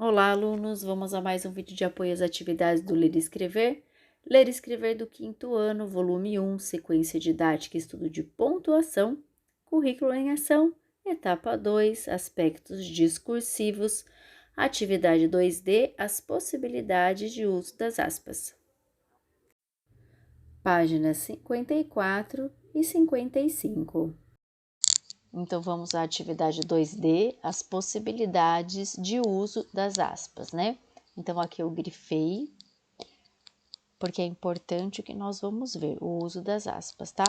Olá, alunos! Vamos a mais um vídeo de apoio às atividades do Ler e Escrever. Ler e Escrever do 5º ano, volume 1, sequência didática e estudo de pontuação, currículo em ação, etapa 2, aspectos discursivos, atividade 2D, as possibilidades de uso das aspas. Páginas 54 e 55. Então, vamos à atividade 2D, as possibilidades de uso das aspas, né? Então, aqui eu grifei, porque é importante o que nós vamos ver, o uso das aspas, tá?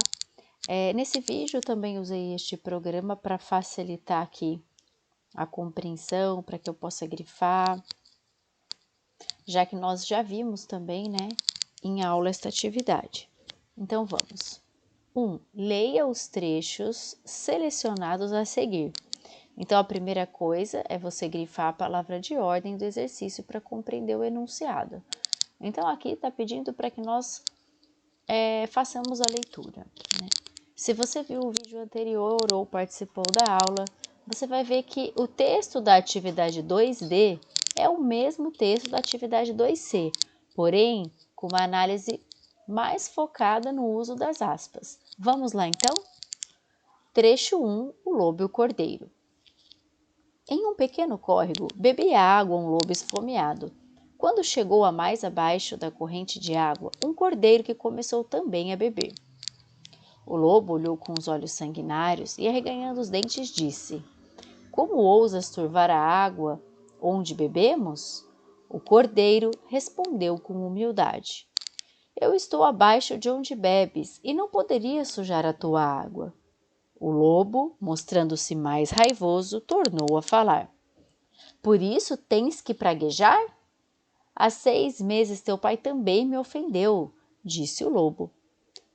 Nesse vídeo, eu também usei este programa para facilitar aqui a compreensão, para que eu possa grifar, já que nós já vimos também, né, em aula esta atividade. Então, vamos. 1. Leia os trechos selecionados a seguir. Então, a primeira coisa é você grifar a palavra de ordem do exercício para compreender o enunciado. Então, aqui está pedindo para que nós façamos a leitura, né? Se você viu o vídeo anterior ou participou da aula, você vai ver que o texto da atividade 2D é o mesmo texto da atividade 2C, porém, com uma análise mais focada no uso das aspas. Vamos lá, então? Trecho 1, o lobo e o cordeiro. Em um pequeno córrego, bebia água um lobo esfomeado. Quando chegou a mais abaixo da corrente de água, um cordeiro que começou também a beber. O lobo olhou com os olhos sanguinários e, arreganhando os dentes, disse: Como ousas turvar a água onde bebemos? O cordeiro respondeu com humildade: Eu estou abaixo de onde bebes e não poderia sujar a tua água. O lobo, mostrando-se mais raivoso, tornou a falar: Por isso tens que praguejar? Há 6 meses teu pai também me ofendeu, disse o lobo.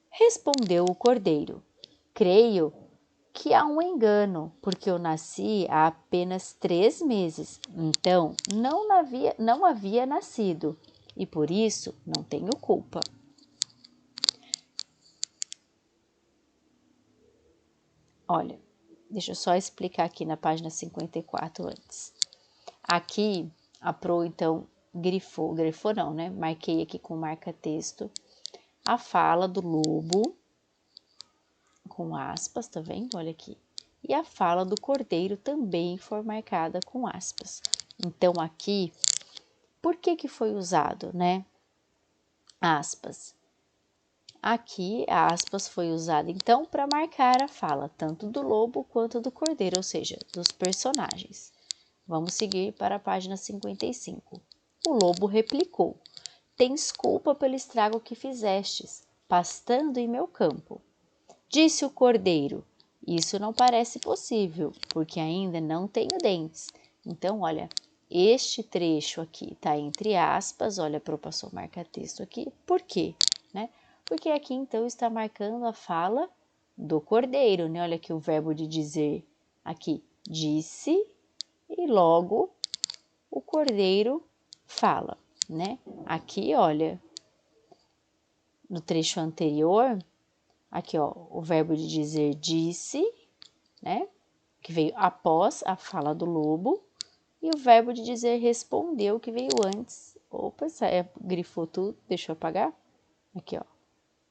Respondeu o cordeiro: Creio que há um engano, porque eu nasci há apenas 3 meses, então não havia nascido, e por isso não tenho culpa. Olha, deixa eu só explicar aqui na página 54 antes. Aqui, a Pro, então, grifou não, né? Marquei aqui com marca-texto a fala do lobo, com aspas, tá vendo? Olha aqui. E a fala do cordeiro também foi marcada com aspas. Então, aqui, por que foi usado, né? Aspas. Aqui, a aspas foi usada, então, para marcar a fala, tanto do lobo quanto do cordeiro, ou seja, dos personagens. Vamos seguir para a página 55. O lobo replicou: Tens culpa pelo estrago que fizestes, pastando em meu campo. Disse o cordeiro: Isso não parece possível, porque ainda não tenho dentes. Então, olha, este trecho aqui está entre aspas, olha, Pro passou marca-texto aqui. Por quê? Né? Porque aqui, então, está marcando a fala do cordeiro, né? Olha aqui o verbo de dizer aqui, disse, e logo o cordeiro fala, né? Aqui, olha, no trecho anterior, aqui, ó, o verbo de dizer disse, né? Que veio após a fala do lobo, e o verbo de dizer respondeu, que veio antes. Opa, grifou tudo, deixa eu apagar. Aqui, ó,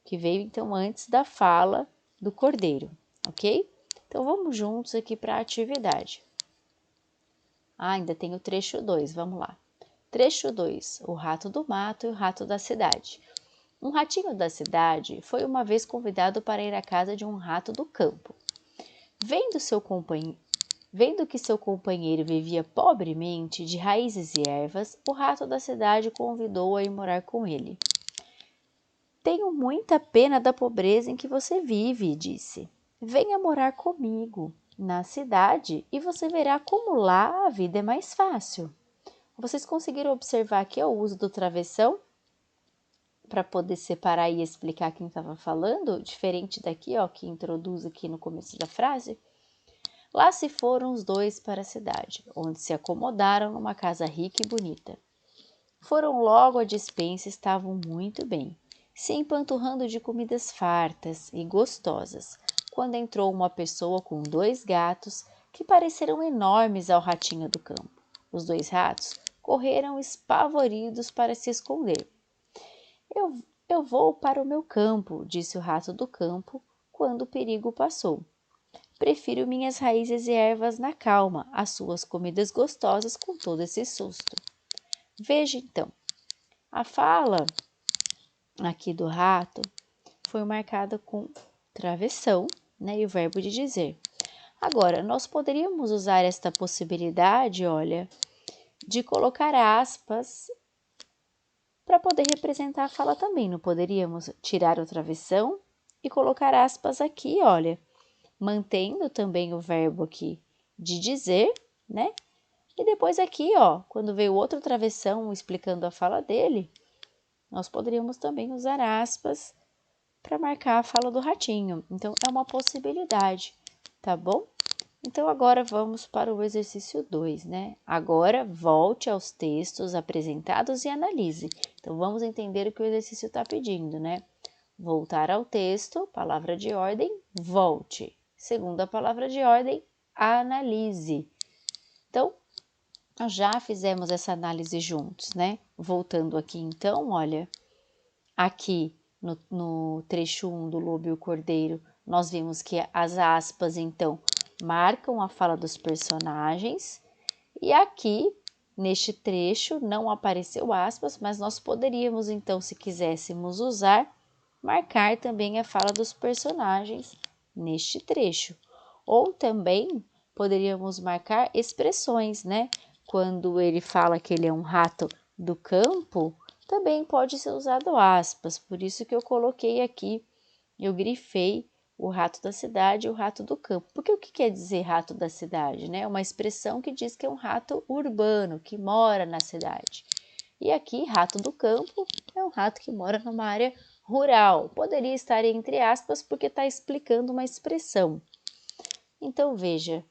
que veio então antes da fala do cordeiro, ok? Então, vamos juntos aqui para a atividade. Ainda tem o trecho 2, vamos lá. Trecho 2, o rato do mato e o rato da cidade. Um ratinho da cidade foi uma vez convidado para ir à casa de um rato do campo. Vendo que seu companheiro vivia pobremente de raízes e ervas, o rato da cidade convidou-o a ir morar com ele. Tenho muita pena da pobreza em que você vive, disse. Venha morar comigo na cidade e você verá como lá a vida é mais fácil. Vocês conseguiram observar aqui o uso do travessão para poder separar e explicar quem estava falando, diferente daqui, ó, que introduz aqui no começo da frase? Lá se foram os dois para a cidade, onde se acomodaram numa casa rica e bonita. Foram logo à despensa e estavam muito bem, se empanturrando de comidas fartas e gostosas, quando entrou uma pessoa com 2 gatos que pareceram enormes ao ratinho do campo. Os 2 ratos correram espavoridos para se esconder. Eu vou para o meu campo, disse o rato do campo, quando o perigo passou. Prefiro minhas raízes e ervas na calma, às suas comidas gostosas com todo esse susto. Veja então, a fala aqui do rato foi marcada com travessão, né, e o verbo de dizer. Agora, nós poderíamos usar esta possibilidade, olha, de colocar aspas para poder representar a fala também. Não poderíamos tirar o travessão e colocar aspas aqui, olha, mantendo também o verbo aqui de dizer, né? E depois aqui, ó, quando veio outro travessão explicando a fala dele, nós poderíamos também usar aspas para marcar a fala do ratinho. Então, é uma possibilidade, tá bom? Então, agora vamos para o exercício 2, né? Agora, volte aos textos apresentados e analise. Então, vamos entender o que o exercício está pedindo, né? Voltar ao texto, palavra de ordem, volte. Segunda palavra de ordem, analise. Então, nós já fizemos essa análise juntos, né? Voltando aqui, então, olha, aqui no trecho 1 do Lobo e o Cordeiro, nós vimos que as aspas, então, marcam a fala dos personagens. E aqui, neste trecho, não apareceu aspas, mas nós poderíamos, então, se quiséssemos usar, marcar também a fala dos personagens neste trecho. Ou também poderíamos marcar expressões, né? Quando ele fala que ele é um rato do campo, também pode ser usado aspas, por isso que eu coloquei aqui, eu grifei o rato da cidade e o rato do campo. Porque o que quer dizer rato da cidade, né? É uma expressão que diz que é um rato urbano, que mora na cidade. E aqui, rato do campo é um rato que mora numa área rural. Poderia estar entre aspas porque está explicando uma expressão. Então, veja,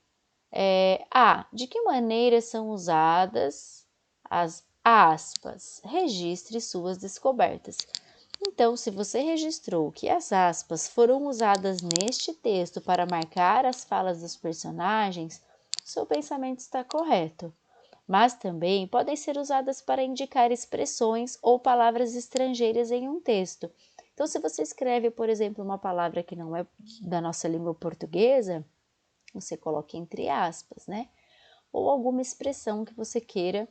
de que maneira são usadas as aspas? Registre suas descobertas. Então, se você registrou que as aspas foram usadas neste texto para marcar as falas dos personagens, seu pensamento está correto. Mas também podem ser usadas para indicar expressões ou palavras estrangeiras em um texto. Então, se você escreve, por exemplo, uma palavra que não é da nossa língua portuguesa, você coloca entre aspas, né? Ou alguma expressão que você queira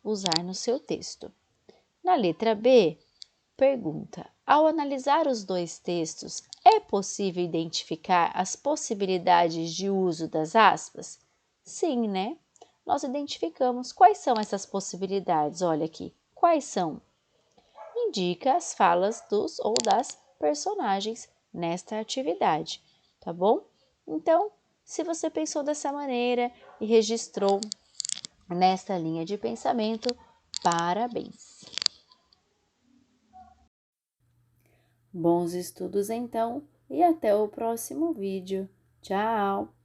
usar no seu texto. Na letra B, pergunta: ao analisar os dois textos, é possível identificar as possibilidades de uso das aspas? Sim, né? Nós identificamos quais são essas possibilidades. Olha aqui, quais são? Indica as falas dos ou das personagens nesta atividade, tá bom? Então, se você pensou dessa maneira e registrou nesta linha de pensamento, parabéns! Bons estudos então e até o próximo vídeo. Tchau!